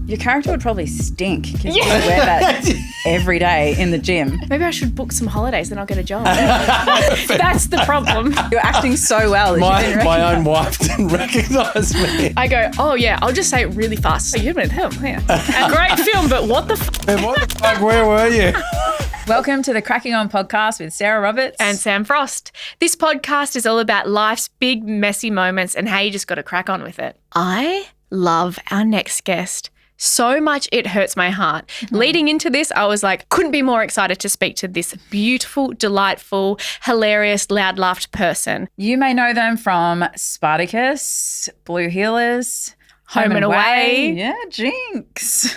Your character would probably stink because you wear that every day in the gym. Maybe I should book some holidays, then I'll get a job. That's the problem. You're acting so well. My own wife didn't recognise me. I go, oh yeah, I'll just say it really fast. So you've been a great film, but what the What the fuck, where were you? Welcome to the Cracking On podcast with Sarah Roberts and Sam Frost. This podcast is all about life's big, messy moments and how you just got to crack on with it. I love our next guest so much it hurts my heart. Leading into this, I was like, couldn't be more excited to speak to this beautiful, delightful, hilarious, loud-laughed person. You may know them from Spartacus, Blue Heelers, Home and Away. Yeah, Jinx.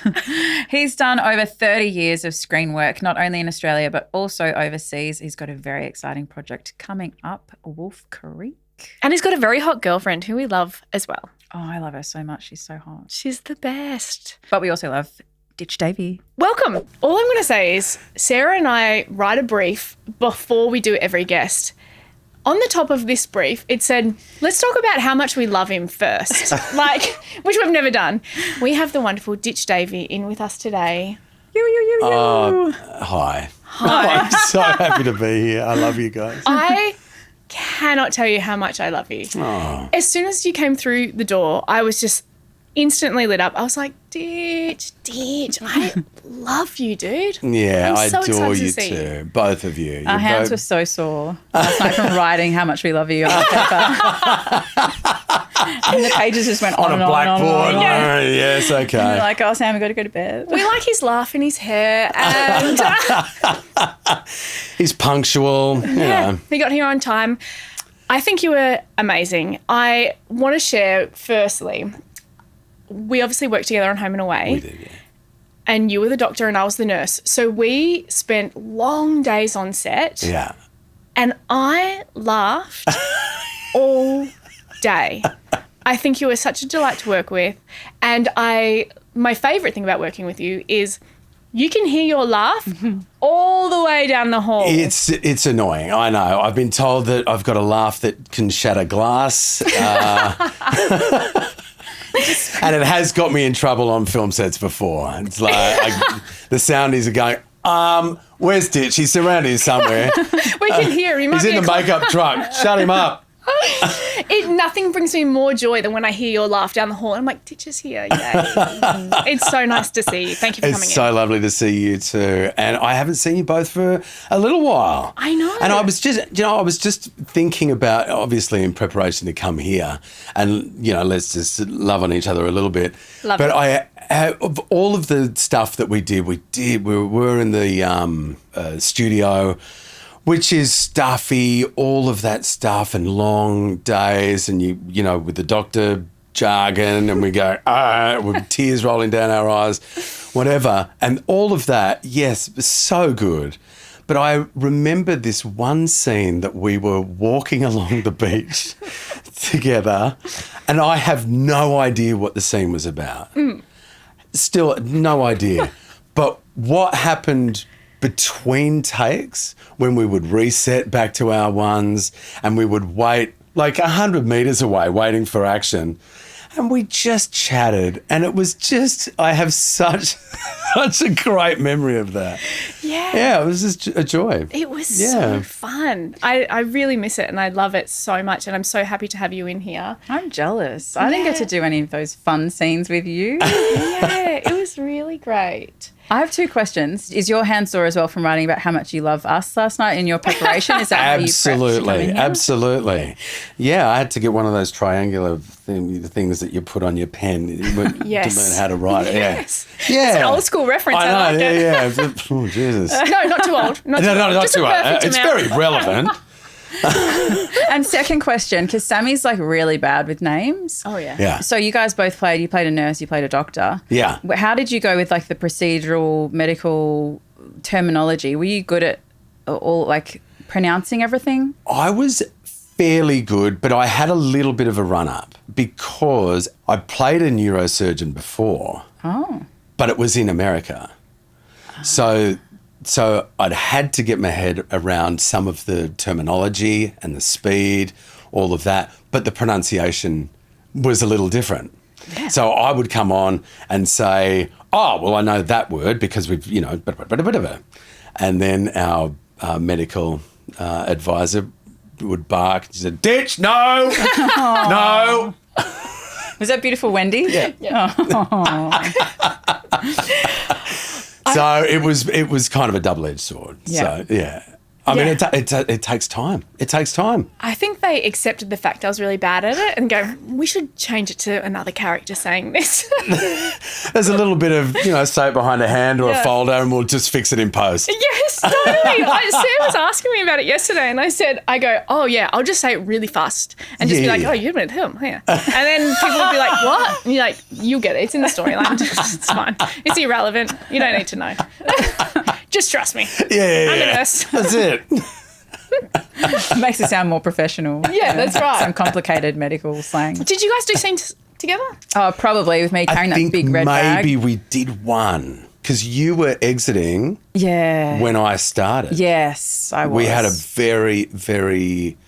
He's done over 30 years of screen work, not only in Australia, but also overseas. He's got a very exciting project coming up, Wolf Creek. And he's got a very hot girlfriend who we love as well. Oh, I love her so much. She's so hot. She's the best. But we also love Ditch Davey. Welcome. All I'm going to say is Sarah and I write a brief before we do every guest. On the top of this brief, it said, let's talk about how much we love him first, which we've never done. We have the wonderful Ditch Davey in with us today. Hi. I'm so happy to be here. I love you guys. I cannot tell you how much I love you. Oh. As soon as you came through the door, I was just instantly lit up. I was like, Ditch, I love you, dude. Yeah, I'm so I adore excited you to see too. Both of you. Our hands were so sore last night from writing how much we love you on paper. And the pages just went on on and a on blackboard. and on. Yeah. Yes, And we're okay. like, oh, Sam, we've got to go to bed. We like his laugh and his hair. And He's punctual. You know. he got here on time. I think you were amazing. I want to share, firstly, we obviously worked together on Home and Away. We did, yeah. And you were the doctor and I was the nurse. So we spent long days on set. Yeah. And I laughed all day. I think you were such a delight to work with. And my favourite thing about working with you is you can hear your laugh all the way down the hall. It's annoying. I know. I've been told that I've got a laugh that can shatter glass. And it has got me in trouble on film sets before. It's like the soundies are going, where's Ditch? He's around here somewhere. We can hear him. He's in the makeup truck. Shut him up. Nothing brings me more joy than when I hear your laugh down the hall. I'm like, Ditch is here. Yay. It's so nice to see you. Thank you for coming It's so lovely to see you too. And I haven't seen you both for a little while. I know. And I was just thinking about, obviously in preparation to come here and, let's just love on each other a little bit. Love it. Of all of the stuff that we were in the studio, which is stuffy, all of that stuff and long days and you with the doctor jargon and we go, with tears rolling down our eyes, whatever. And all of that, yes, so good. But I remember this one scene that we were walking along the beach together and I have no idea what the scene was about. Still, no idea. But what happened between takes when we would reset back to our ones and we would wait like 100 metres away waiting for action and we just chatted and it was just, I have such a great memory of that. Yeah, it was just a joy. It was so fun. I really miss it and I love it so much and I'm so happy to have you in here. I'm jealous. I didn't get to do any of those fun scenes with you. Yeah, it was really great. I have two questions. Is your hand sore as well from writing about how much you love us last night in your preparation? Is that how you prepped to come in here? Absolutely. Yeah, I had to get one of those triangular things that you put on your pen to learn how to write it. Yes. Yeah. It's an old school reference. I know, like it. Yeah. Oh, Jesus. No, not too old. Not Not too old. It's very relevant. And second question, because Sammy's like really bad with names. Oh, yeah. Yeah. So you guys both played a nurse, you played a doctor. Yeah. How did you go with like the procedural medical terminology? Were you good at all like pronouncing everything? I was fairly good, but I had a little bit of a run-up because I played a neurosurgeon before. Oh. But it was in America. So I'd had to get my head around some of the terminology and the speed, all of that, but the pronunciation was a little different. So I would come on and say, oh, well, I know that word because we've, and then our medical advisor would bark. She said, Ditch, no, no. Was that beautiful Wendy? Yeah. So it was kind of a double-edged sword. Yeah. So, yeah. I mean, it takes time. It takes time. I think they accepted the fact I was really bad at it and go, we should change it to another character saying this. There's a little bit of, say it behind a hand or a folder and we'll just fix it in post. Yes, totally. Sam was asking me about it yesterday and I go, oh, yeah, I'll just say it really fast and just be like, oh, you're with him. Yeah. And then people would be like, what? And you're like, you'll get it. It's in the storyline. It's fine. It's irrelevant. You don't need to know. Just trust me. Yeah. I'm a nurse. That's it. Makes it sound more professional. Yeah, that's right. Some complicated medical slang. Did you guys do scenes together? Oh, probably with me carrying that big red bag. Maybe we did one because you were exiting when I started. Yes, I was. We had a very, very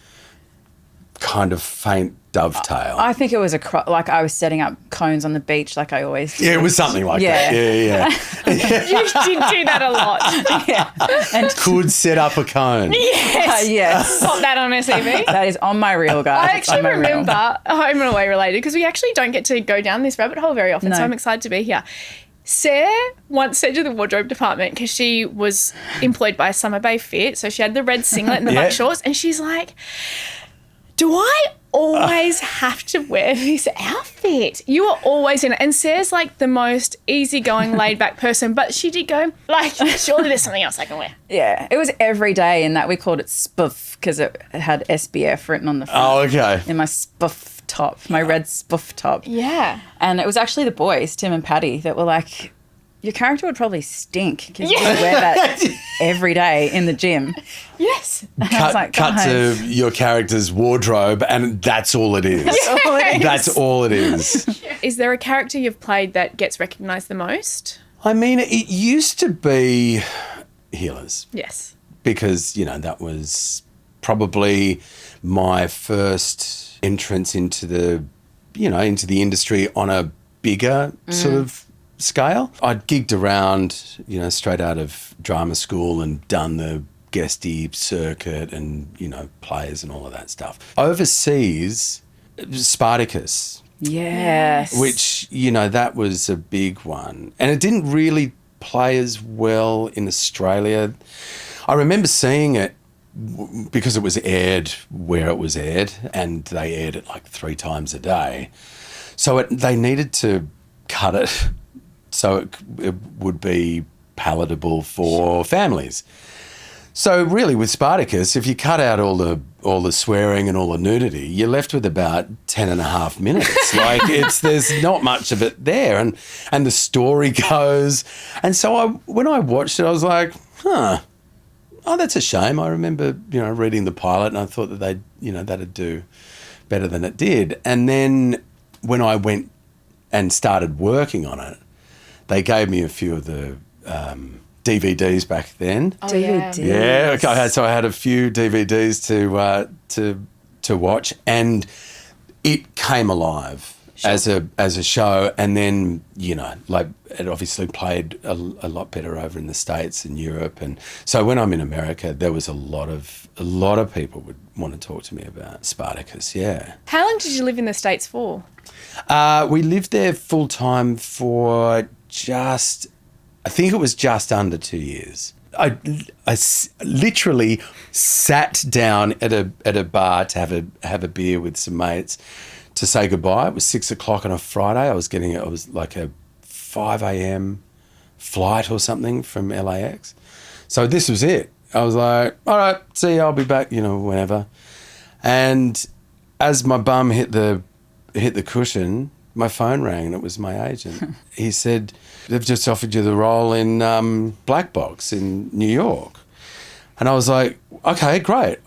kind of faint dovetail. I think it was like I was setting up cones on the beach like I always do. Yeah, it was something like that. Yeah. You did do that a lot. Yeah. And could set up a cone. Yes. Yes. Pop that on SV. That is on my reel, guys. I actually remember Home and Away related because we actually don't get to go down this rabbit hole very often, so I'm excited to be here. Sarah once said to the wardrobe department, because she was employed by Summer Bay Fit, so she had the red singlet and the black shorts, and she's like, do I always have to wear this outfit? You are always in it. And Sarah's like the most easygoing, laid-back person, but she did go, like, surely there's something else I can wear. Yeah, it was every day in that we called it spoof because it had SBF written on the front. Oh, okay. In my spoof top, my red spoof top. Yeah. And it was actually the boys, Tim and Patty, that were like, your character would probably stink because you would wear that every day in the gym. Yes. Cut to your character's wardrobe and that's all it is. That's all it is. Is there a character you've played that gets recognised the most? I mean, it used to be healers. Yes. Because, that was probably my first entrance into the industry on a bigger sort of scale. I'd gigged around, straight out of drama school and done the guesty circuit and, plays and all of that stuff. Overseas, Spartacus. Yes. Which, that was a big one. And it didn't really play as well in Australia. I remember seeing it because it was aired where it was aired and they aired it like 3 times a day. So they needed to cut it so it would be palatable for families. So really with Spartacus, if you cut out all the swearing and all the nudity, you're left with about 10 and a half minutes. Like there's not much of it there and the story goes. And so when I watched it, I was like, oh, that's a shame. I remember, reading the pilot and I thought that that'd do better than it did. And then when I went and started working on it, they gave me a few of the DVDs back then. Oh, yeah. Yeah, okay. So I had a few DVDs to watch, and it came alive as a show. And then it obviously played a lot better over in the States and Europe. And so when I'm in America, there was a lot of people would want to talk to me about Spartacus. Yeah. How long did you live in the States for? We lived there full time for I think it was just under 2 years. I literally sat down at a bar to have a beer with some mates to say goodbye. It was 6 o'clock on a Friday. It was like a 5 a.m. flight or something from LAX. So this was it. I was like, all right, see you, I'll be back, whenever. And as my bum hit the cushion, my phone rang and it was my agent. He said, they've just offered you the role in Black Box in New York. And I was like, okay, great.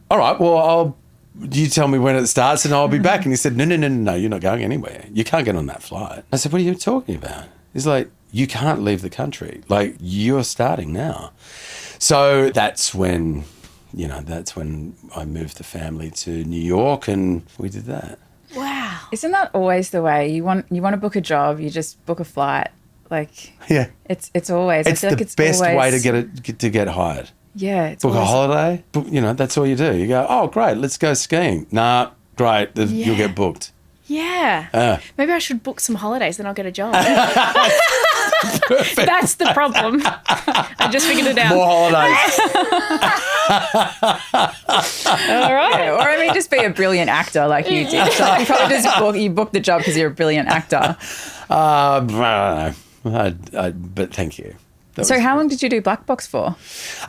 All right, well, you tell me when it starts and I'll be back. And he said, no, you're not going anywhere. You can't get on that flight. I said, what are you talking about? He's like, you can't leave the country. Like, you're starting now. So that's when I moved the family to New York and we did that. Wow. Isn't that always the way? You want to book a job, you just book a flight. Like Yeah. it's always. It's I feel the like it's best always, way to get hired. Yeah, it's Book a always, holiday, that's all you do. You go, oh, great, let's go skiing. Nah, great, you'll get booked. Yeah. Maybe I should book some holidays, then I'll get a job. Perfect. That's the problem. I just figured it out. More holidays. All right. Yeah, or I mean, just be a brilliant actor like you did. So you probably just book the job because you're a brilliant actor. I don't know. But thank you. So how long did you do Black Box for?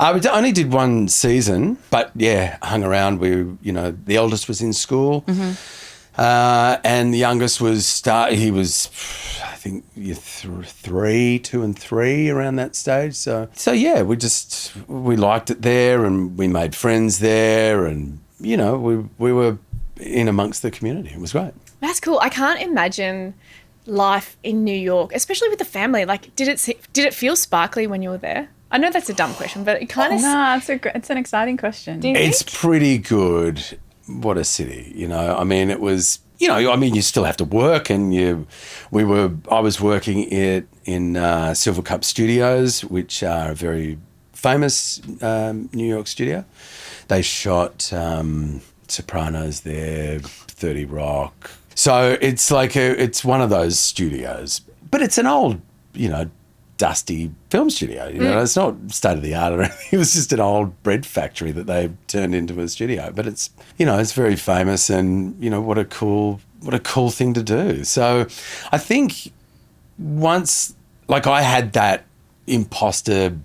We only did one season, but yeah, hung around. The eldest was in school, and the youngest was he was, I think, 2 and 3 around that stage. So yeah, we liked it there, and we made friends there, and we were in amongst the community. It was great. That's cool. I can't imagine life in New York, especially with the family. Like, did it feel sparkly when you were there? I know that's a dumb question, but it kind of... No, it's an exciting question. Do you It's think? pretty good. What a city, I mean, it was, you still have to work, and I was working in Silver Cup Studios, which are a very famous New York studio. They shot Sopranos there, 30 Rock. So it's like it's one of those studios, but it's an old, dusty film studio. It's not state of the art or anything. It was just an old bread factory that they turned into a studio. But it's, it's very famous, and what a cool thing to do. So I think once, like, I had that imposter,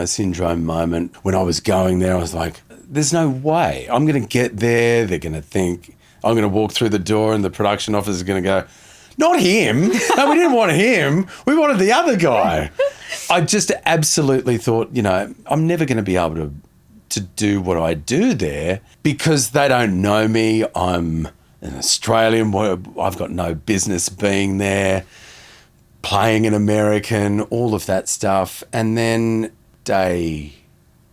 syndrome moment when I was going there. I was like, there's no way I'm going to get there. They're going to think I'm going to walk through the door and the production office is going to go, not him. No, we didn't want him. We wanted the other guy. I just absolutely thought, I'm never going to be able to do what I do there because they don't know me. I'm an Australian. I've got no business being there, playing an American, all of that stuff. And then day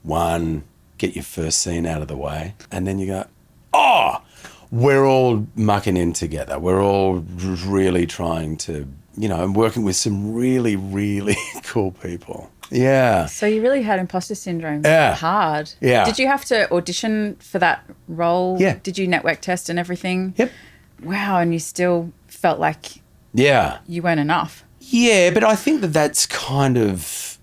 one, get your first scene out of the way. And then you go, oh, we're all mucking in together. We're all really trying to, and working with some really, really cool people. Yeah. So you really had imposter syndrome. Yeah. Hard. Yeah. Did you have to audition for that role? Yeah. Did you network test and everything? Yep. Wow, and you still felt like you weren't enough. Yeah, but I think that's kind of,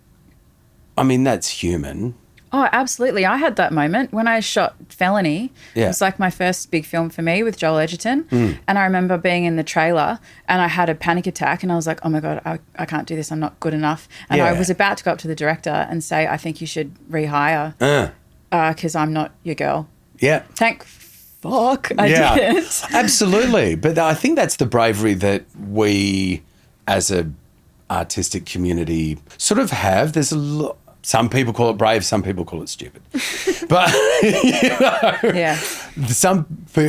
that's human. Oh, absolutely. I had that moment when I shot Felony. Yeah. It was like my first big film for me with Joel Edgerton. And I remember being in the trailer and I had a panic attack and I was like, oh my God, I can't do this. I'm not good enough. And I was about to go up to the director and say, I think you should rehire because I'm not your girl. Yeah. Thank fuck I didn't. Absolutely. But I think that's the bravery that we as a artistic community sort of have. There's some people call it brave, some people call it stupid. But,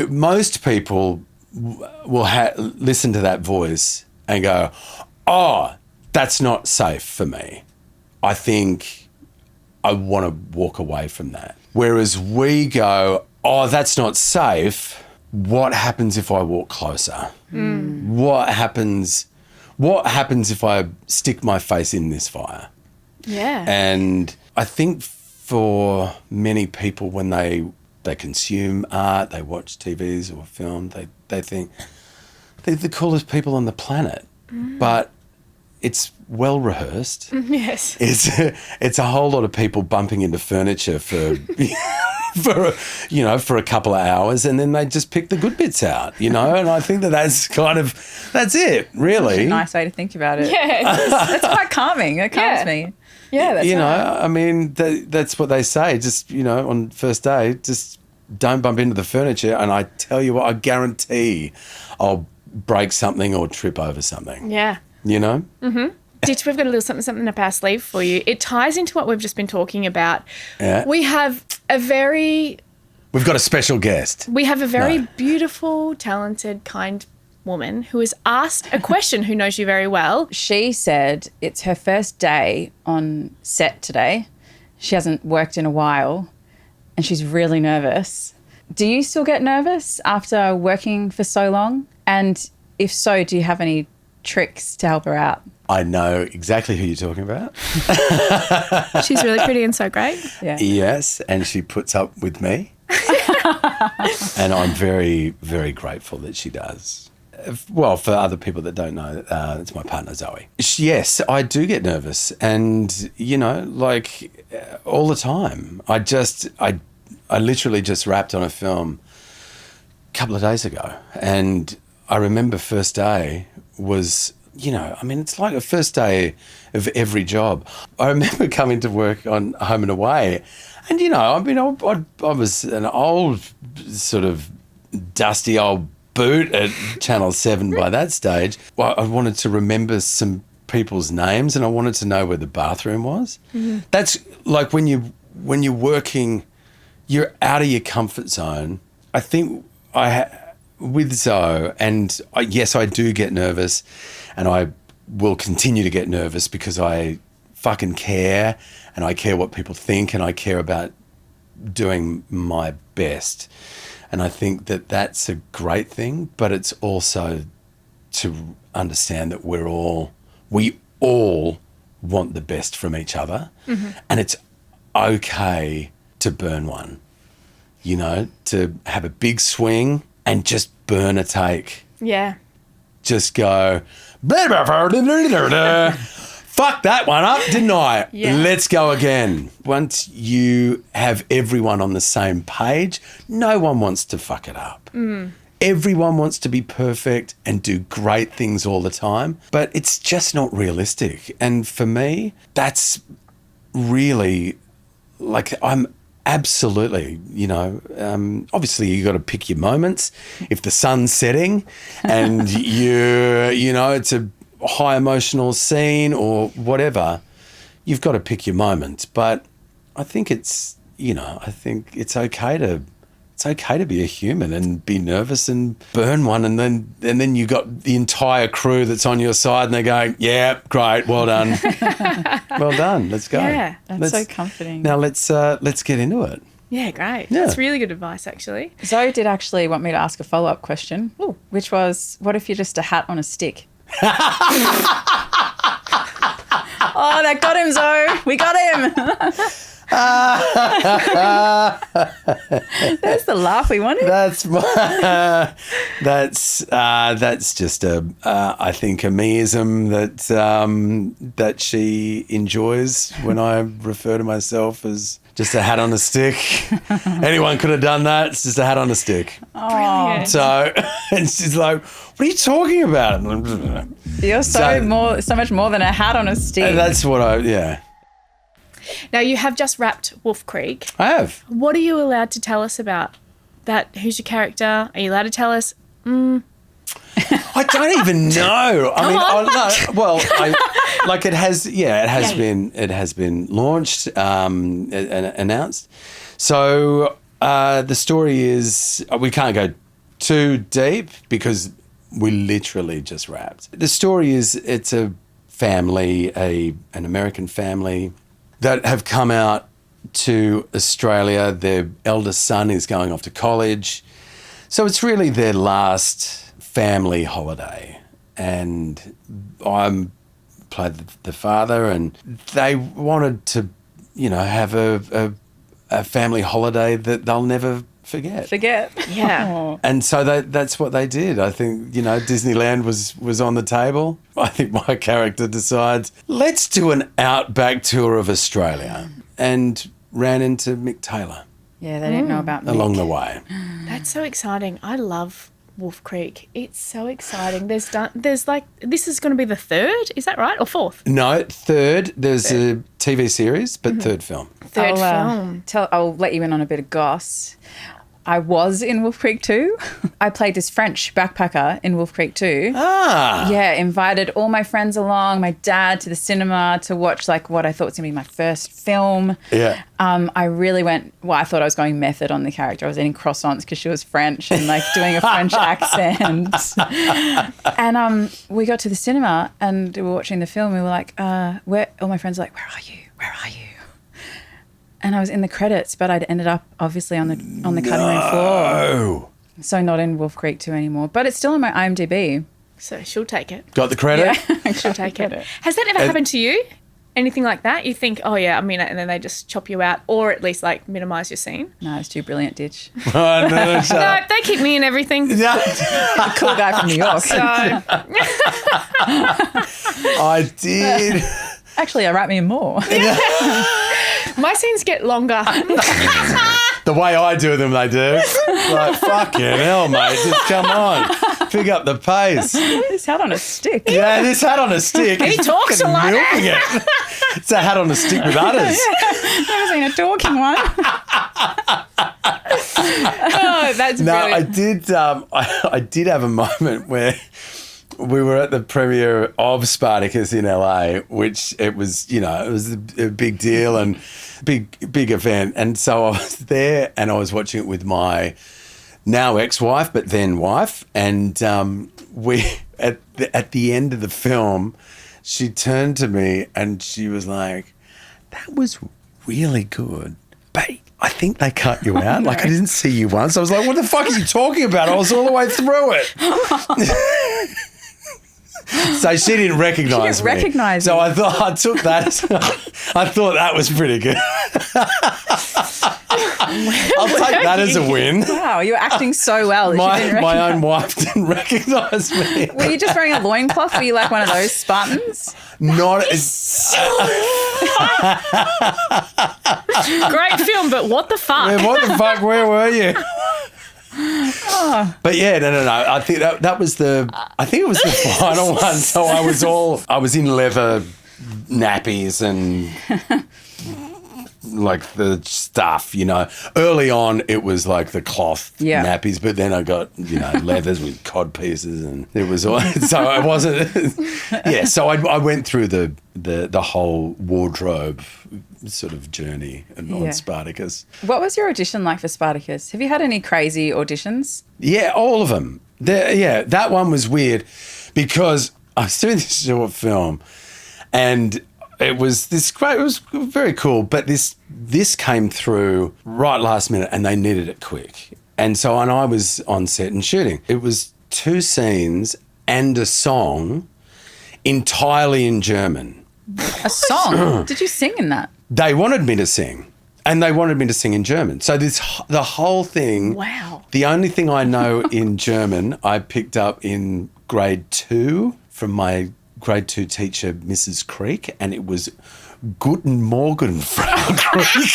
most people will listen to that voice and go, oh, that's not safe for me. I think I want to walk away from that. Whereas we go, oh, that's not safe. What happens if I walk closer? What happens if I stick my face in this fire? Yeah. And I think for many people when they consume art, they watch TVs or film, they think they're the coolest people on the planet. But it's well rehearsed. Yes. It's a whole lot of people bumping into furniture for for a couple of hours, and then they just pick the good bits out, and I think that's it, really. That's a nice way to think about it. Yeah. That's quite calming. It calms me. Yeah, that's right. That's what they say. Just, on first day, just don't bump into the furniture. And I tell you what, I guarantee I'll break something or trip over something. Yeah. Mm-hmm. Ditch, we've got a little something up our sleeve for you. It ties into what we've just been talking about. Yeah. We've got a special guest. We have a very beautiful, talented, kind woman who has asked a question who knows you very well. She said it's her first day on set today. She hasn't worked in a while and she's really nervous. Do you still get nervous after working for so long? And if so, do you have any tricks to help her out? I know exactly who you're talking about. She's really pretty and so great. Yeah. Yes, and she puts up with me. And I'm very, very grateful that she does. Well, for other people that don't know, it's my partner, Zoe. Yes, I do get nervous and, like all the time. I literally just wrapped on a film a couple of days ago and I remember first day was, it's like a first day of every job. I remember coming to work on Home and Away and, I was an old sort of dusty old boot at Channel 7 by that stage. Well, I wanted to remember some people's names and I wanted to know where the bathroom was. Mm-hmm. That's like when you're working, you're out of your comfort zone. I think with Zoe, and yes, I do get nervous and I will continue to get nervous because I fucking care and I care what people think and I care about doing my best. And I think that that's a great thing, but it's also to understand that we all want the best from each other. Mm-hmm. And it's okay to burn one, to have a big swing and just burn a take. Yeah. Just go, blah, blah, blah, blah, blah, blah. Fuck that one up, didn't I? Yeah. Let's go again. Once you have everyone on the same page, no one wants to fuck it up. Mm. Everyone wants to be perfect and do great things all the time, but it's just not realistic. And for me, that's really like I'm absolutely, obviously you got to pick your moments. If the sun's setting and it's a high emotional scene or whatever, you've got to pick your moment. But I think it's okay to be a human and be nervous and burn one, and then you got the entire crew that's on your side and they're going, yeah, great, well done. Well done, let's go. Yeah, that's so comforting. Now let's get into it. Yeah, great. Yeah. That's really good advice, actually. Zoe did actually want me to ask a follow-up question, which was, what if you're just a hat on a stick? Oh, that got him, Zoe. We got him. There's the laugh we wanted. That's just I think a meism that she enjoys when I refer to myself as just a hat on a stick. Anyone could have done that. It's just a hat on a stick. Brilliant. So and she's like, what are you talking about? You're so much more than a hat on a stick. That's what yeah. Now, you have just wrapped Wolf Creek. I have. What are you allowed to tell us about that? Who's your character? Are you allowed to tell us? I don't even know. It has been launched, and announced. So the story is, we can't go too deep because we literally just wrapped. The story is, it's a family, an American family that have come out to Australia. Their eldest son is going off to college. So it's really their last family holiday. And I played the father, and they wanted to, have a family holiday that they'll never forget. Yeah. And so that's what they did. I think, Disneyland was on the table. I think my character decides, let's do an outback tour of Australia, and ran into Mick Taylor. Yeah, they didn't know about Mick. Along the way. That's so exciting. I love Wolf Creek. It's so exciting. There's like, this is going to be the third, is that right? Or fourth? No, third. There's a TV series, but third film. Third film. I'll let you in on a bit of goss. I was in Wolf Creek 2. I played this French backpacker in Wolf Creek 2. Ah. Yeah, invited all my friends along, my dad to the cinema to watch like what I thought was going to be my first film. Yeah. I really I thought I was going method on the character. I was eating croissants because she was French and like doing a French accent. And we got to the cinema and we were watching the film. We were like, all my friends were like, where are you? Where are you? and I was in the credits, but I'd ended up obviously on the cutting room floor. So not in Wolf Creek 2 anymore, but it's still on my IMDb. So she'll take it. Got the credit? Yeah. She'll take it. Has that ever happened to you? Anything like that? You think, oh, yeah, I mean it, and then they just chop you out or at least, like, minimise your scene? No, it's too brilliant, Ditch. Oh, no, No, they keep me in everything. Cool guy from New York. So, I did. Actually, write me in more. my scenes get longer. The way I do them, they do. Like, fucking hell, mate. Just come on. Pick up the pace. This hat on a stick. Yeah, this hat on a stick. He is talks a fucking lot. milking it. It's a hat on a stick with udders. Never seen a talking one. Oh, that's No, brilliant. I did have a moment where we were at the premiere of Spartacus in LA, which it was a big deal and big event. And so I was there and I was watching it with my now ex-wife, but then wife. And we at the end of the film, she turned to me and she was like, "That was really good, but I think they cut you out. Like, I didn't see you once." I was like, "What the fuck are you talking about? I was all the way through it." So she didn't recognise me. recognise So you. I took that. I thought that was pretty good. I'll take that as a win. Wow, you were acting so well that she didn't My recognise. own wife didn't recognise me. Were you just wearing a loincloth? Were you like one of those Spartans? Not Great film, but what the fuck? what the fuck? Where were you? But yeah, no. I think that was I think it was the final one. So I was in leather nappies and like the stuff, Early on, it was like the cloth nappies, but then I got leathers with cod pieces, and it was all. So I wasn't. Yeah, so I went through the whole wardrobe sort of journey on Spartacus. What was your audition like for Spartacus? Have you had any crazy auditions? Yeah, all of them. That one was weird because I was doing this short film, and it was great. It was very cool, but this came through right last minute, and they needed it quick. And so, I was on set and shooting. It was 2 scenes and a song, entirely in German. A song? Did you sing in that? They wanted me to sing, and they wanted me to sing in German. So the whole thing. Wow. The only thing I know in German, I picked up in grade 2 from my grade 2 teacher, Mrs. Creek, and it was Guten Morgen, Frau Creek,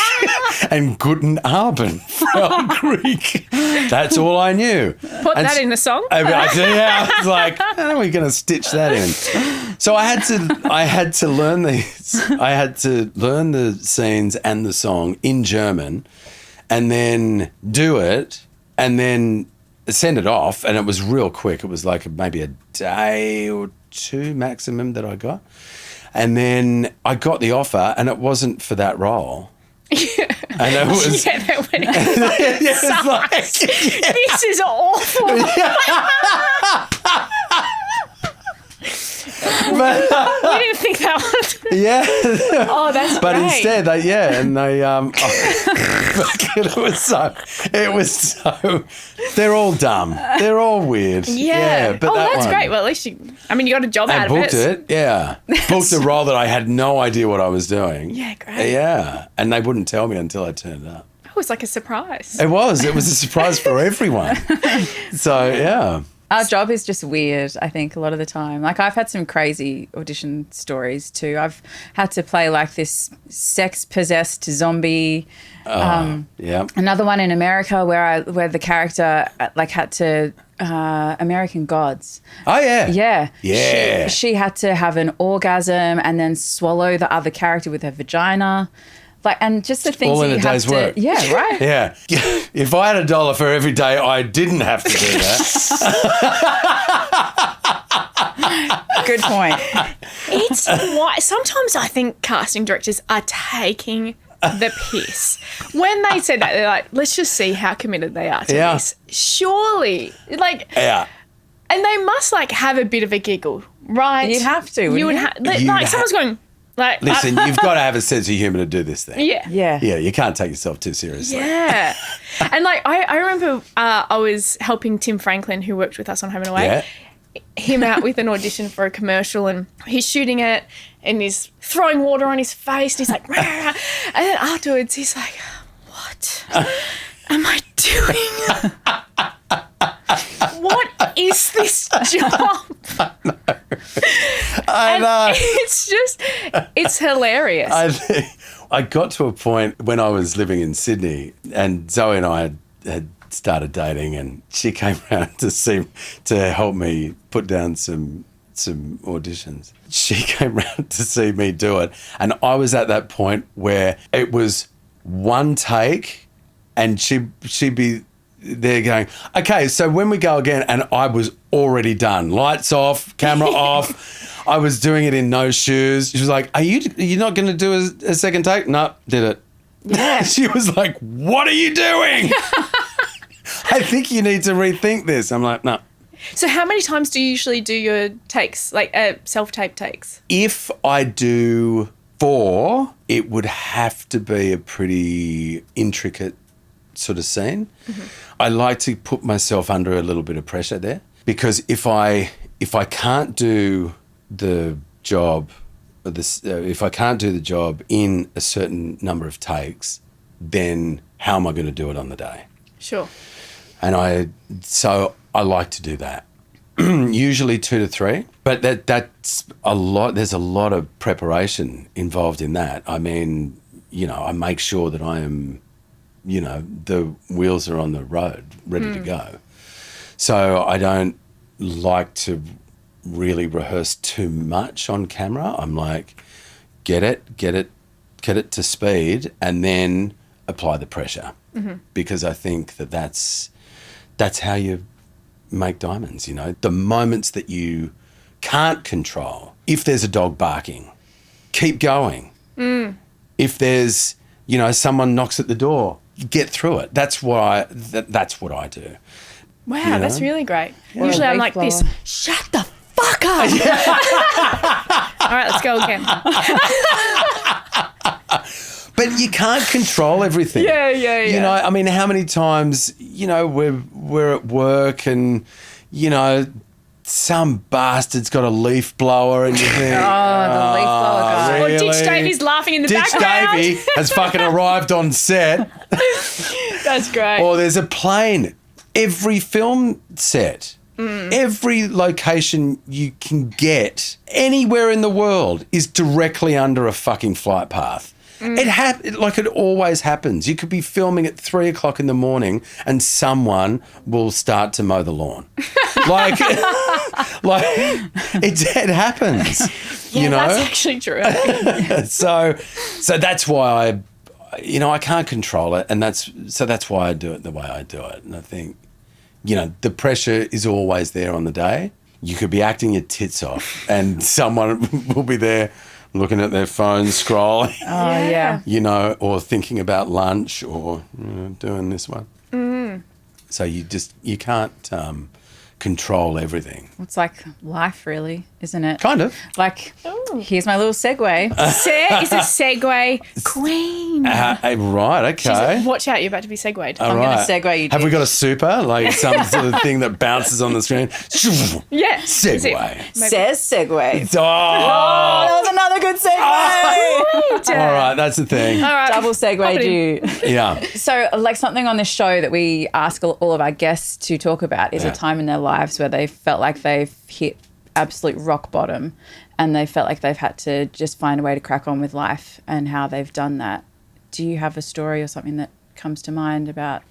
and Guten Abend, Frau Creek. That's all I knew. Put that in the song? I was like, how are we going to stitch that in? So I had to learn these. I had to learn the scenes and the song in German, and then do it, and then send it off. And it was real quick. It was like maybe a day or 2 maximum that I got. And then I got the offer, and it wasn't for that role. And it was. Yeah, they went, this is awful. But, You didn't think that was. yeah. Oh, that's But great. instead, it was so, they're all dumb. They're all weird. Yeah. But that that's one, great. Well, at least you got a job I out of booked it. it, yeah. Booked a role that I had no idea what I was doing. Yeah, great. Yeah. And they wouldn't tell me until I turned up. It was like a surprise. It was a surprise for everyone. So, yeah. Our job is just weird, I think, a lot of the time. Like, I've had some crazy audition stories too. I've had to play like this sex-possessed zombie. Yeah. Another one in America where the character like had to American Gods. Oh, yeah. Yeah. Yeah. She had to have an orgasm and then swallow the other character with her vagina. Like, and just the things All that in you a have day's to. work. Yeah, right. Yeah. If I had $1 for every day I didn't have to do that. Good point. It's why sometimes I think casting directors are taking the piss. When they said that, they're like, let's just see how committed they are to this. Surely. Like, Yeah. and they must like have a bit of a giggle, right? You'd have to, wouldn't You would you? like someone's going, Like, Listen, you've got to have a sense of humour to do this thing. yeah. Yeah. Yeah, you can't take yourself too seriously. Yeah. And like, I remember I was helping Tim Franklin, who worked with us on Home and Away, Yeah. him out with an audition for a commercial, and he's shooting it and he's throwing water on his face and he's like, "Rah." And then afterwards he's like, what am I doing? What is this job? I know. It's hilarious. I got to a point when I was living in Sydney, and Zoe and I had started dating, and she came round to help me put down some auditions. She came round to see me do it, and I was at that point where it was one take, and she'd be there going, okay, so when we go again, and I was already done. Lights off, camera off. I was doing it in no shoes. She was like, are you not going to do a second take? No, did it. Yeah. She was like, what are you doing? I think you need to rethink this. I'm like, no. So how many times do you usually do your takes, like self-tape takes? If I do 4, it would have to be a pretty intricate sort of scene. Mm-hmm. I like to put myself under a little bit of pressure there, because if I can't do the job, if I can't do the job in a certain number of takes, then how am I going to do it on the day? Sure. And so I like to do that. Usually 2 to 3, but that's a lot. There's a lot of preparation involved in that. I mean, I make sure that I am, the wheels are on the road, ready to go. So I don't like to really rehearse too much on camera. I'm like, get it to speed, and then apply the pressure, because I think that's how you make diamonds. The moments that you can't control. If there's a dog barking, keep going. If there's someone knocks at the door, get through it. That's what I do. Wow, that's really great. Usually I'm like this, shut the fuck up. All right, let's go again. But you can't control everything. Yeah. I mean, how many times, we're at work and, some bastard's got a leaf blower and you think, the leaf blower guy. really? Or Ditch Davey's laughing in the Ditch background. Davey has fucking arrived on set. That's great. Or there's a plane. Every film set, every location you can get anywhere in the world is directly under a fucking flight path. It always happens. You could be filming at 3:00 in the morning and someone will start to mow the lawn. It happens. Yeah, that's actually true. So that's why I can't control it, and that's why I do it the way I do it. And I think, the pressure is always there on the day. You could be acting your tits off and someone will be there looking at their phone, scrolling. Oh, yeah. Or thinking about lunch or doing this one. So you can't control everything. It's like life, really, isn't it? Kind of. Like, here's my little segue. Is a segue queen. Right, okay. Watch out, you're about to be segued. All I'm right. going to segue you. Have we got a super? Like some sort of thing that bounces on the screen? Yeah. Segue. Says segue. Oh. That was another good segue. All right, that's the thing. All right. Double segue you. Yeah. So, like, something on this show that we ask all of our guests to talk about is Yeah. a time in their lives where they felt like they've hit absolute rock bottom and they felt like they've had to just find a way to crack on with life and how they've done that. Do you have a story or something that comes to mind about?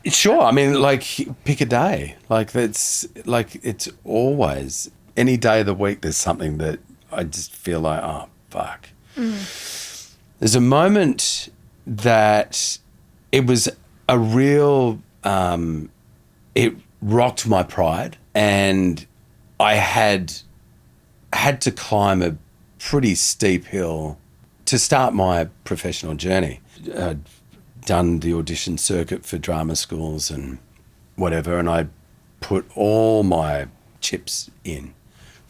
Sure. I mean, like, pick a day. It's always, any day of the week, there's something that I just feel like, oh, fuck. There's a moment that it was a real, it rocked my pride, and I had to climb a pretty steep hill to start my professional journey. I'd done the audition circuit for drama schools and whatever, and I put all my chips in,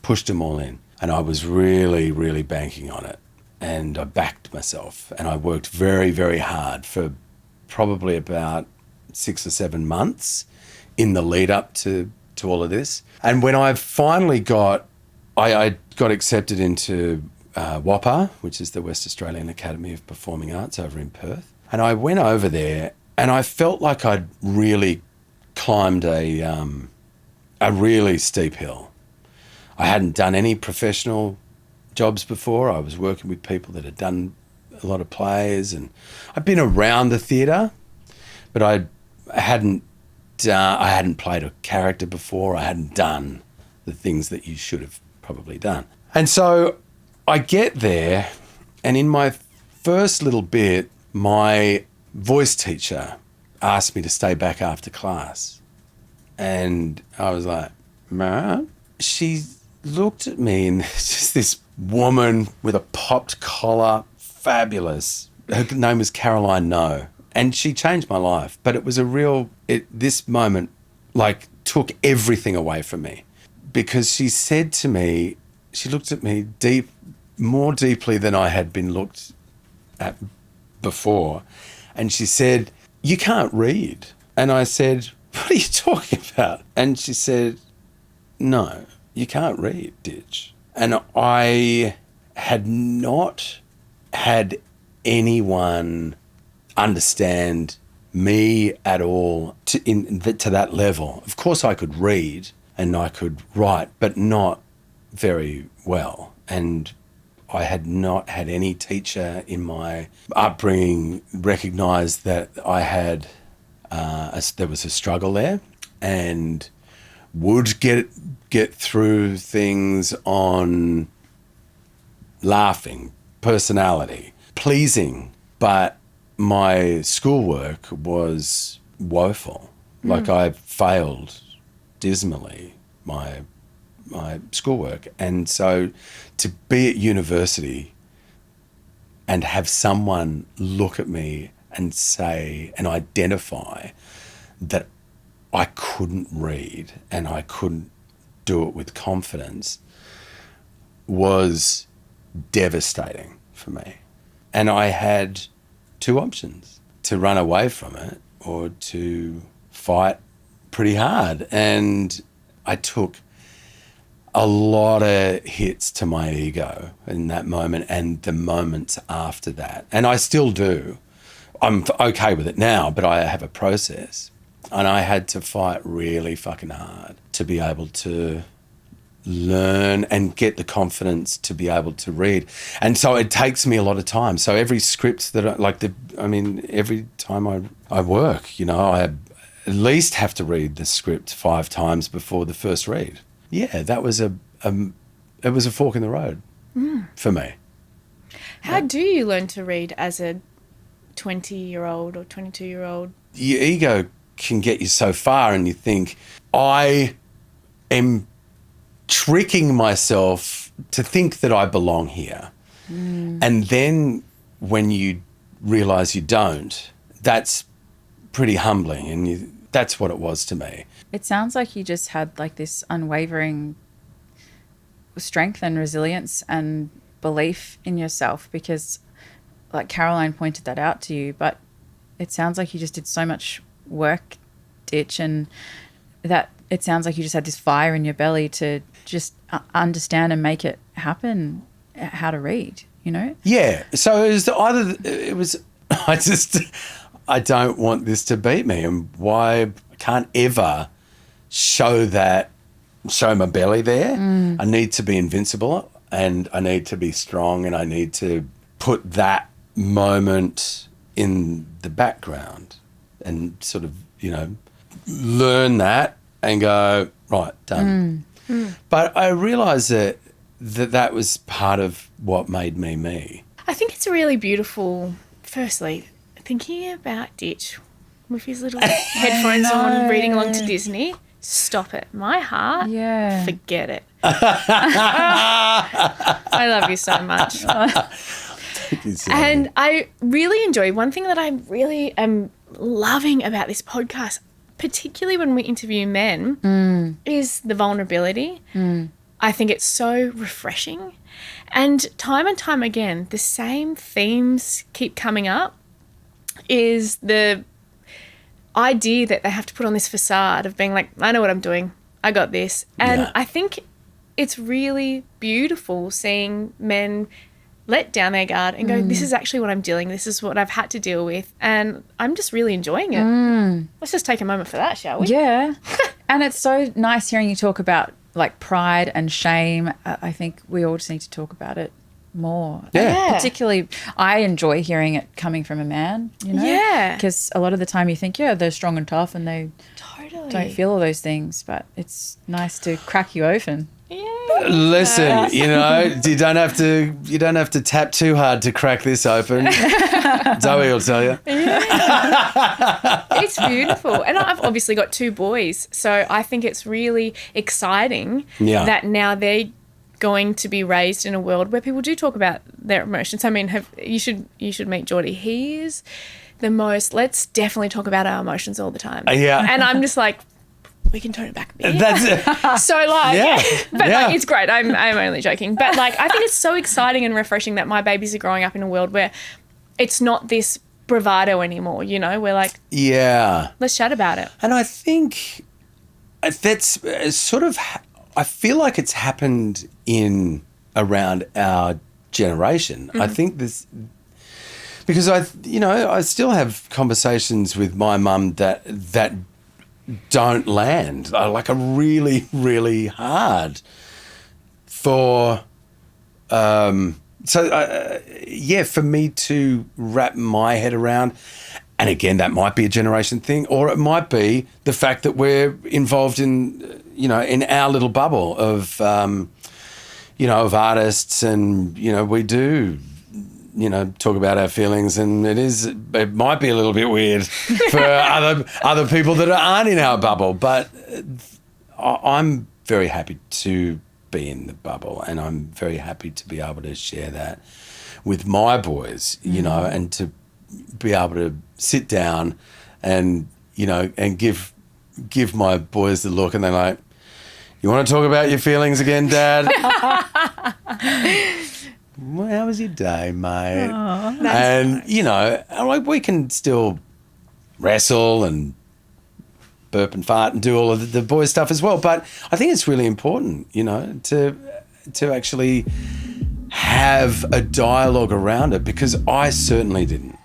pushed them all in, and I was really, really banking on it. and I backed myself, and I worked very, very hard for probably about 6 or 7 months in the lead up to all of this. And when I finally I got accepted into WAPA, which is the West Australian Academy of Performing Arts over in Perth. And I went over there and I felt like I'd really climbed a really steep hill. I hadn't done any professional jobs before. I was working with people that had done a lot of plays, and I'd been around the theatre, but I hadn't played a character before. I hadn't done the things that you should have probably done. And so I get there, and in my first little bit, my voice teacher asked me to stay back after class. And I was like, "Ma?" She looked at me, and there's just this woman with a popped collar, fabulous. Her name was Caroline No. And she changed my life. But it was this moment, like, took everything away from me. Because she said to me, she looked at me more deeply than I had been looked at before. And she said, "You can't read." And I said, "What are you talking about?" And she said, "No, you can't read, Ditch." And I had not had anyone understand me at all to that level. Of course I could read and I could write, but not very well. And I had not had any teacher in my upbringing recognise that I had there was a struggle there, and would get through things on laughing, personality, pleasing, but my schoolwork was woeful. Like, I failed dismally my schoolwork. And so to be at university and have someone look at me and say and identify that I couldn't read and I couldn't do it with confidence was devastating for me. And I had 2 options: to run away from it or to fight pretty hard. And I took a lot of hits to my ego in that moment and the moments after that. And I still do. I'm okay with it now, but I have a process. And I had to fight really fucking hard to be able to learn and get the confidence to be able to read. And so it takes me a lot of time. So every script that every time I work, I at least have to read the script 5 times before the first read. Yeah, that was it was a fork in the road for me. How do you learn to read as a 20-year-old or 22-year-old? Your ego can get you so far, and you think, I am tricking myself to think that I belong here. And then when you realise you don't, that's pretty humbling, and that's what it was to me. It sounds like you just had like this unwavering strength and resilience and belief in yourself, because like Caroline pointed that out to you, but it sounds like you just did so much work, Ditch, and that it sounds like you just had this fire in your belly to just understand and make it happen, how to read, Yeah. So I don't want this to beat me, and why I can't ever show my belly there. I need to be invincible, and I need to be strong, and I need to put that moment in the background and sort of, learn that and go, right, done. But I realised that was part of what made me me. I think it's really beautiful, firstly, thinking about Ditch with his little headphones on, reading along to Disney. Stop it. My heart, forget it. I love you so much. And I really enjoy, one thing that I really am loving about this podcast, particularly when we interview men, is the vulnerability. I think it's so refreshing. And time again, the same themes keep coming up, is the idea that they have to put on this facade of being like, I know what I'm doing, I got this. And I think it's really beautiful seeing men let down their guard and go, this is actually what I'm dealing, this is what I've had to deal with, and I'm just really enjoying it. Let's just take a moment for that, shall we? Yeah. And it's so nice hearing you talk about like pride and shame. I think we all just need to talk about it more. Yeah. Particularly, I enjoy hearing it coming from a man, you know? Yeah. Because a lot of the time you think, they're strong and tough and they Totally. don't feel all those things, but it's nice to crack you open. Yeah. Listen, you don't have to tap too hard to crack this open. Zoe will tell you. It's beautiful. And I've obviously got 2 boys, so I think it's really exciting that now they're going to be raised in a world where people do talk about their emotions. I mean, you should meet Geordie. He is the most, let's definitely talk about our emotions all the time. Yeah. And I'm just like, we can tone it back a bit. That's it. So but like, it's great. I'm only joking. But like, I think it's so exciting and refreshing that my babies are growing up in a world where it's not this bravado anymore, We're like, let's chat about it. And I think that's sort of, I feel like it's happened in around our generation. I think this, because I still have conversations with my mum that don't land, like are really, really hard for, for me to wrap my head around. And again, that might be a generation thing, or it might be the fact that we're involved in, in our little bubble of, of artists, and, we do, talk about our feelings, and it might be a little bit weird for other people that aren't in our bubble. But I'm very happy to be in the bubble, and I'm very happy to be able to share that with my boys, and to be able to sit down and, and give my boys the look, and they're like, you want to talk about your feelings again, Dad? Well, how was your day, mate? Aww, and, we can still wrestle and burp and fart and do all of the boy stuff as well. But I think it's really important, to actually have a dialogue around it, because I certainly didn't.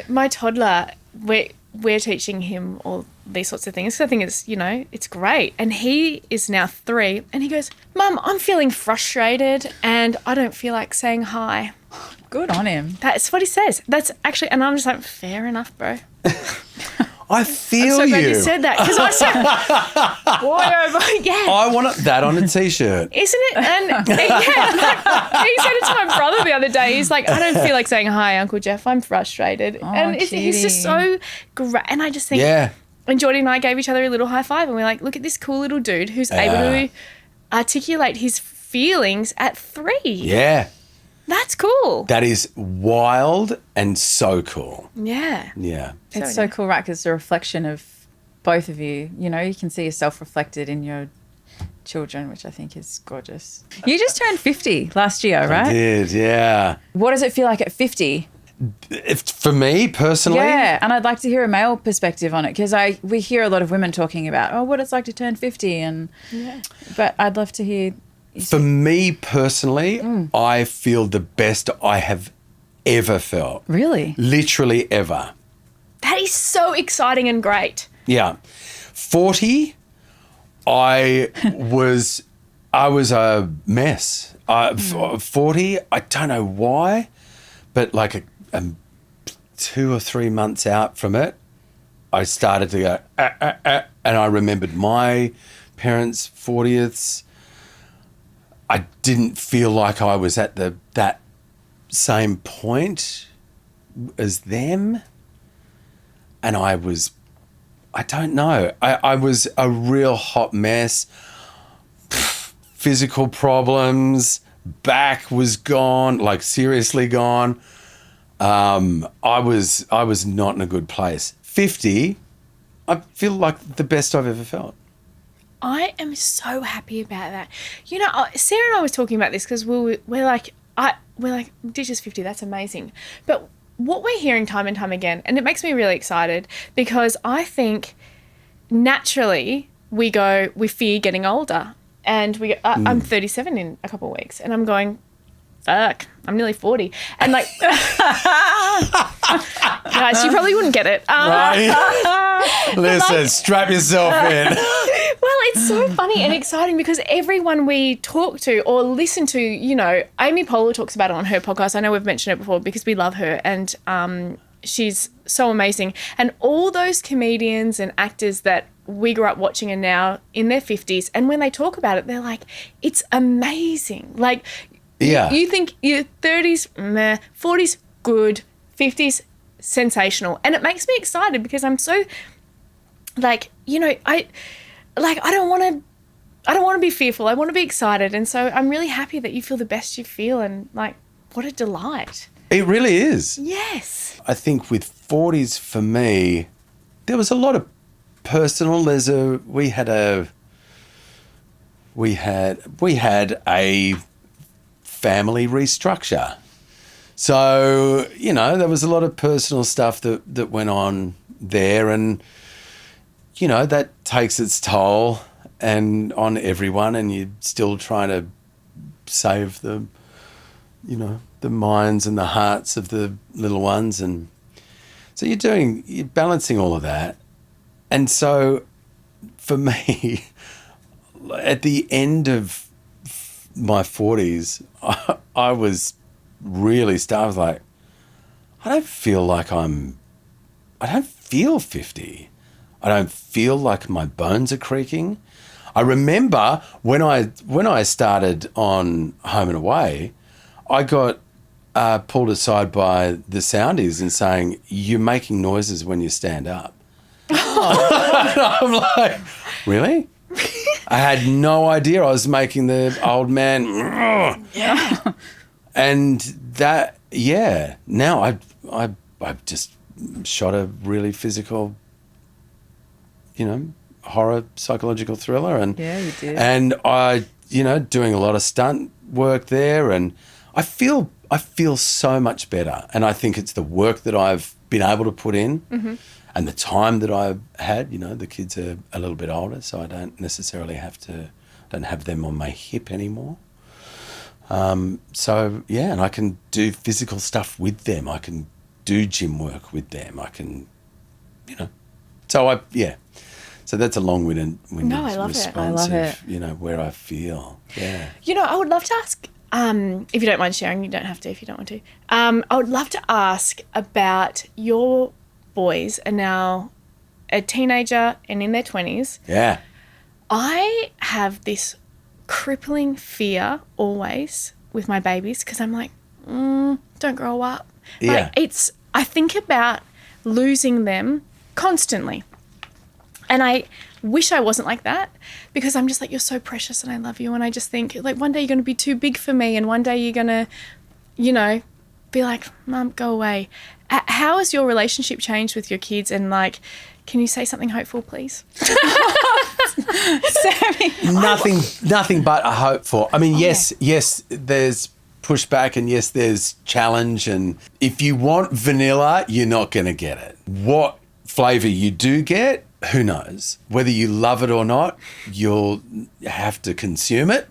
My toddler, we're teaching him all these sorts of things. So I think it's, it's great. And he is now 3, and he goes, Mum, I'm feeling frustrated and I don't feel like saying hi. Good on him. That's what he says. That's actually, and I'm just like, fair enough, bro. I feel I'm so you. glad you said that, because I said, I want that on a T-shirt. Isn't it? And he said it to my brother the other day. He's like, I don't feel like saying hi, Uncle Jeff. I'm frustrated. And he's just so great. And I just think, and Geordie and I gave each other a little high five, and we're like, look at this cool little dude who's able to articulate his feelings at 3. Yeah. That's cool. That is wild and so cool. Yeah. Yeah. It's so cool, right? Because it's a reflection of both of you. You can see yourself reflected in your children, which I think is gorgeous. You just turned 50 last year, right? I did, yeah. What does it feel like at 50? For me, personally? Yeah, and I'd like to hear a male perspective on it, because we hear a lot of women talking about, what it's like to turn 50, but I'd love to hear... For me personally, I feel the best I have ever felt. Really? Literally ever. That is so exciting and great. Yeah. 40, I was a mess. 40, I don't know why, but like 2 or 3 months out from it, I started to go, and I remembered my parents' 40ths. I didn't feel like I was at that same point as them. And I don't know. I was a real hot mess. Physical problems, back was gone, like seriously gone. I was not in a good place. 50, I feel like the best I've ever felt. I am so happy about that. You know, Sarah and I was talking about this because we're like, Ditch is 50, that's amazing. But what we're hearing time and time again, and it makes me really excited because I think naturally we fear getting older. And I'm 37 in a couple of weeks, and I'm going, fuck, I'm nearly 40. And like, guys, you probably wouldn't get it. Right? Listen, strap yourself in. Well, it's so funny and exciting because everyone we talk to or listen to, you know, Amy Poehler talks about it on her podcast. I know we've mentioned it before because we love her, and she's so amazing. And all those comedians and actors that we grew up watching are now in their 50s. And when they talk about it, they're like, it's amazing. Like, yeah. You think your 30s, meh, 40s, good, 50s, sensational. And it makes me excited because I'm so, like, you know, I don't want to be fearful. I want to be excited. And so I'm really happy that you feel the best you feel, and like, what a delight. It really is. Yes. I think with 40s for me, there was a lot of personal. We had a family restructure. So, you know, there was a lot of personal stuff that went on there, and, you know, that takes its toll and on everyone, and you're still trying to save the, you know, the minds and the hearts of the little ones. And so you're balancing all of that. And so for me, at the end of my 40s, I was really I was like, I don't feel 50. I don't feel like my bones are creaking. I remember when I started on Home and Away, I got pulled aside by the soundies and saying, you're making noises when you stand up. I'm like, really? I had no idea I was making the old man. Yeah. And that, yeah. Now I've just shot a really physical, you know, horror psychological thriller, and yeah, you did. And I, you know, doing a lot of stunt work there, and I feel so much better. And I think it's the work that I've been able to put in. Mm-hmm. And the time that I've had, you know, the kids are a little bit older, so I don't necessarily don't have them on my hip anymore. So, yeah, and I can do physical stuff with them. I can do gym work with them. I can, you know. So, So that's a long-winded response I love it. You know, where I feel. Yeah. You know, I would love to ask, if you don't mind sharing, you don't have to if you don't want to. I would love to ask about your boys are now a teenager and in their 20s. Yeah. I have this crippling fear always with my babies because I'm like, don't grow up. Yeah. Like I think about losing them constantly. And I wish I wasn't like that because I'm just like, you're so precious and I love you. And I just think like one day you're going to be too big for me and one day you're going to, you know, be like, Mum, go away. How has your relationship changed with your kids? And like, can you say something hopeful, please? Sammy. Nothing but a hope for. I mean, yes, there's pushback and yes, there's challenge. And if you want vanilla, you're not going to get it. What flavour you do get, who knows? Whether you love it or not, you'll have to consume it.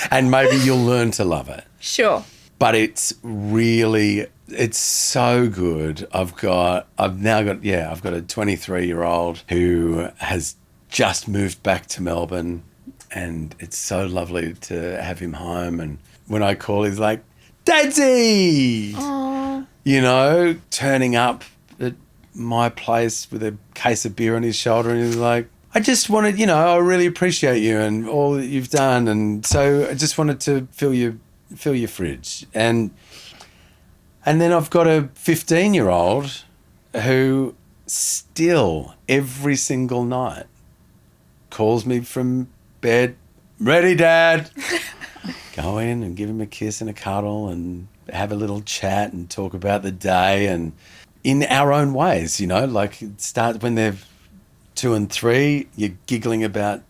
And maybe you'll learn to love it. Sure. But it's so good. I've got a 23-year-old who has just moved back to Melbourne, and it's so lovely to have him home. And when I call, he's like, Dadsy! Aww. You know, turning up at my place with a case of beer on his shoulder, and he's like, I just wanted, you know, I really appreciate you and all that you've done, and so I just wanted to fill your fridge. And then I've got a 15-year-old who still every single night calls me from bed, ready, Dad. Go in and give him a kiss and a cuddle and have a little chat and talk about the day, and in our own ways, you know, like start when they're 2 and 3, you're giggling about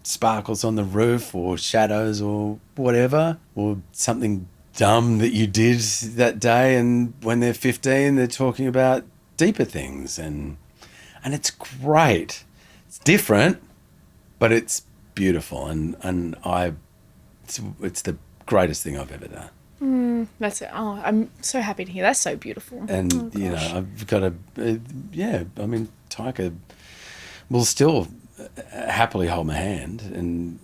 sparkles on the roof or shadows or whatever, or something dumb that you did that day. And when they're 15, they're talking about deeper things. And it's great. It's different, but it's beautiful. And it's the greatest thing I've ever done. That's it. Oh, I'm so happy to hear. That's so beautiful. And, you know, I've got Taika will still happily hold my hand. And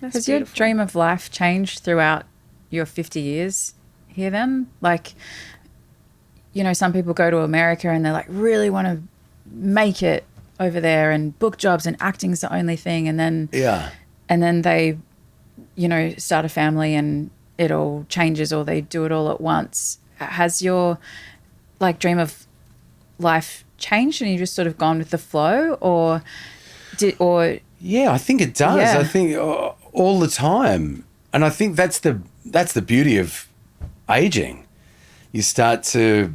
has your dream of life changed throughout your 50 years here then? Like, you know, some people go to America and they like really want to make it over there and book jobs and acting's the only thing. And then they, you know, start a family and it all changes, or they do it all at once. Has your like dream of life changed and you just sort of gone with the flow, yeah, I think it does. Yeah. I think all the time. And I think that's the beauty of aging. You start to,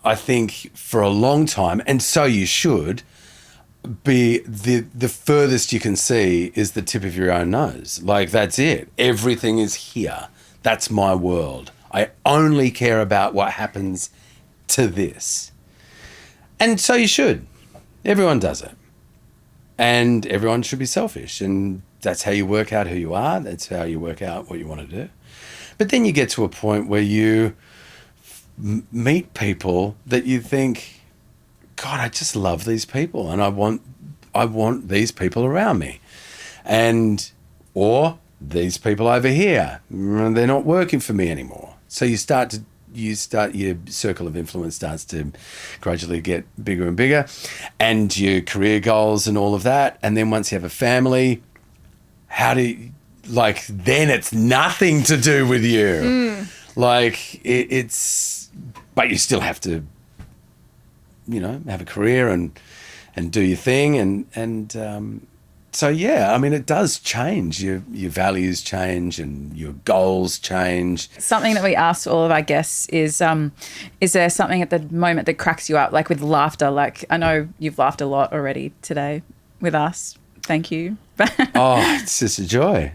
I think, for a long time, and so you should, be the furthest you can see is the tip of your own nose. Like, that's it. Everything is here. That's my world. I only care about what happens to this. And so you should. Everyone does it. And everyone should be selfish. And that's how you work out who you are. That's how you work out what you want to do. But then you get to a point where you meet people that you think, God, I just love these people and I want these people around me. Or these people over here, they're not working for me anymore. So your circle of influence starts to gradually get bigger and bigger, and your career goals and all of that. And then once you have a family, then it's nothing to do with you. But you still have to, you know, have a career and do your thing. So, yeah, I mean, it does change. Your values change and your goals change. Something that we asked all of our guests is there something at the moment that cracks you up, like with laughter? Like, I know you've laughed a lot already today with us. Thank you. Oh, it's just a joy.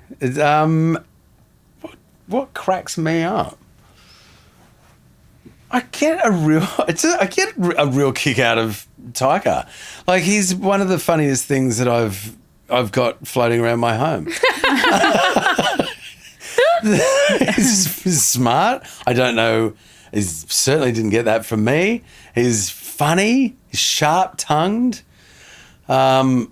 What cracks me up? I get a real kick out of Taika. Like, he's one of the funniest things that I've got floating around my home. He's smart. I don't know. He certainly didn't get that from me. He's funny. He's sharp-tongued. I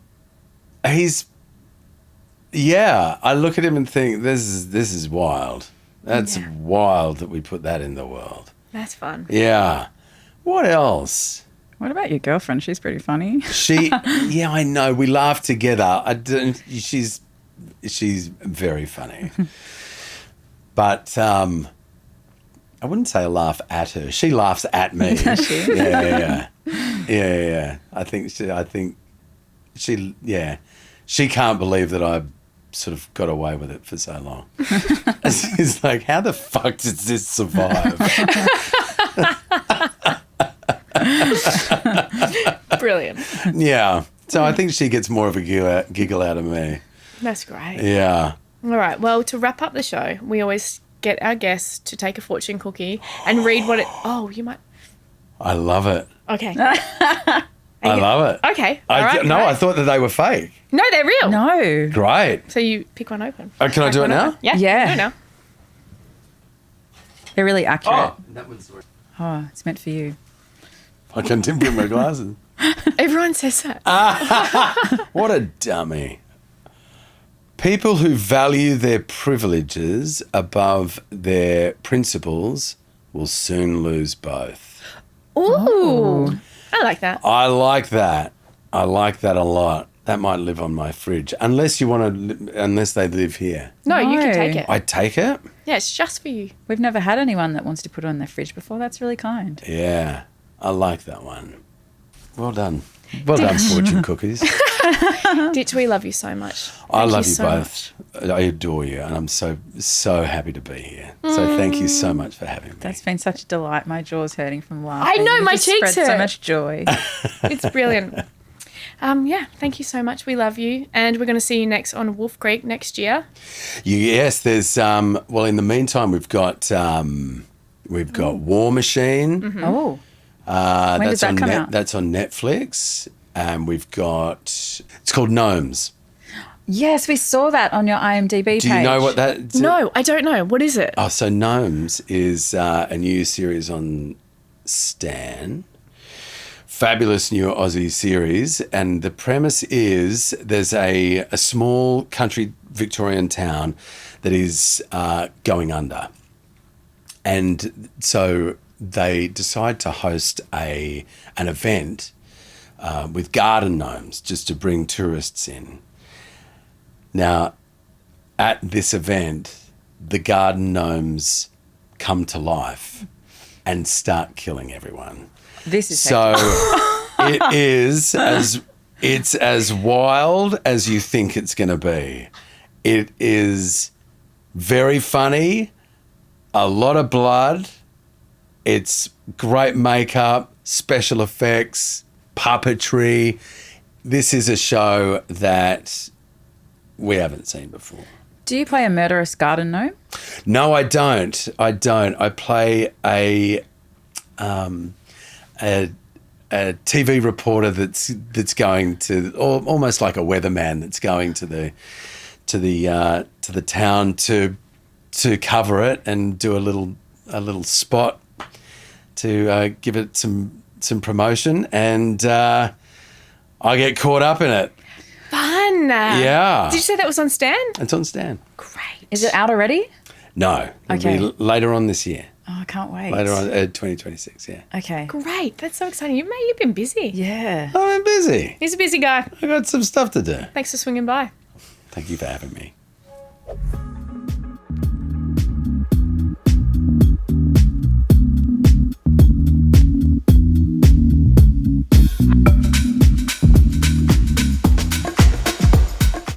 look at him and think, this is wild. That's wild that we put that in the world. That's fun. Yeah. What else? What about your girlfriend? She's pretty funny. Yeah, I know. We laugh together. She's very funny. But I wouldn't say I laugh at her. She laughs at me. Does she? Yeah. I think she can't believe that I sort of got away with it for so long. She's like, how the fuck does this survive? Brilliant. Yeah. So I think she gets more of a giggle out of me. That's great. Yeah. All right. Well, to wrap up the show, we always get our guests to take a fortune cookie and read what it... Oh, you might... I love it. Okay. I love it. Okay. All right. I thought that they were fake. No, they're real. No. Great. So you pick one open. Oh, can I do it now? Yeah. Yeah. Do it now. They're really accurate. That one's... Oh, it's meant for you. I didn't bring my glasses. Everyone says that. What a dummy. People who value their privileges above their principles will soon lose both. Ooh. I like that. I like that. I like that a lot. That might live on my fridge. Unless they live here. No, you can No. take it. I take it? Yeah, it's just for you. We've never had anyone that wants to put it on their fridge before. That's really kind. Yeah. I like that one. Well done. Well done, fortune cookies. Ditch, we love you so much. I love you so both. I adore you, and I'm so happy to be here. So thank you so much for having me. That's been such a delight. My jaw's hurting from laughing. I know, You my just cheeks spread so hurt. much joy. It's brilliant. Yeah, thank you so much. We love you. And we're going to see you next on Wolf Creek next year. Yes, there's well, in the meantime we've got War Machine. Mm-hmm. Oh. When does that come out? That's on Netflix. And we've got, it's called Gnomes. Yes, we saw that on your IMDb page. Do you know what that? No, I don't know. What is it? Oh, so Gnomes is a new series on Stan. Fabulous new Aussie series. And the premise is there's a small country Victorian town that is going under. And so they decide to host an event with garden gnomes just to bring tourists in. Now, at this event, the garden gnomes come to life and start killing everyone. This is so it's as wild as you think it's going to be. It is very funny, a lot of blood. It's great makeup, special effects, puppetry. This is a show that we haven't seen before. Do you play a murderous garden gnome? No, I don't. I play a TV reporter that's going to, almost like a weatherman that's going to the town to cover it and do a little spot to give it some promotion, and I get caught up in it. Fun. Yeah. Did you say that was on Stan? It's on Stan. Great. Is it out already? No. Okay. It'll be later on this year. Oh, I can't wait. Later on, 2026, yeah. Okay. Great. That's so exciting. You've been busy. Yeah. I'm busy. He's a busy guy. I got some stuff to do. Thanks for swinging by. Thank you for having me.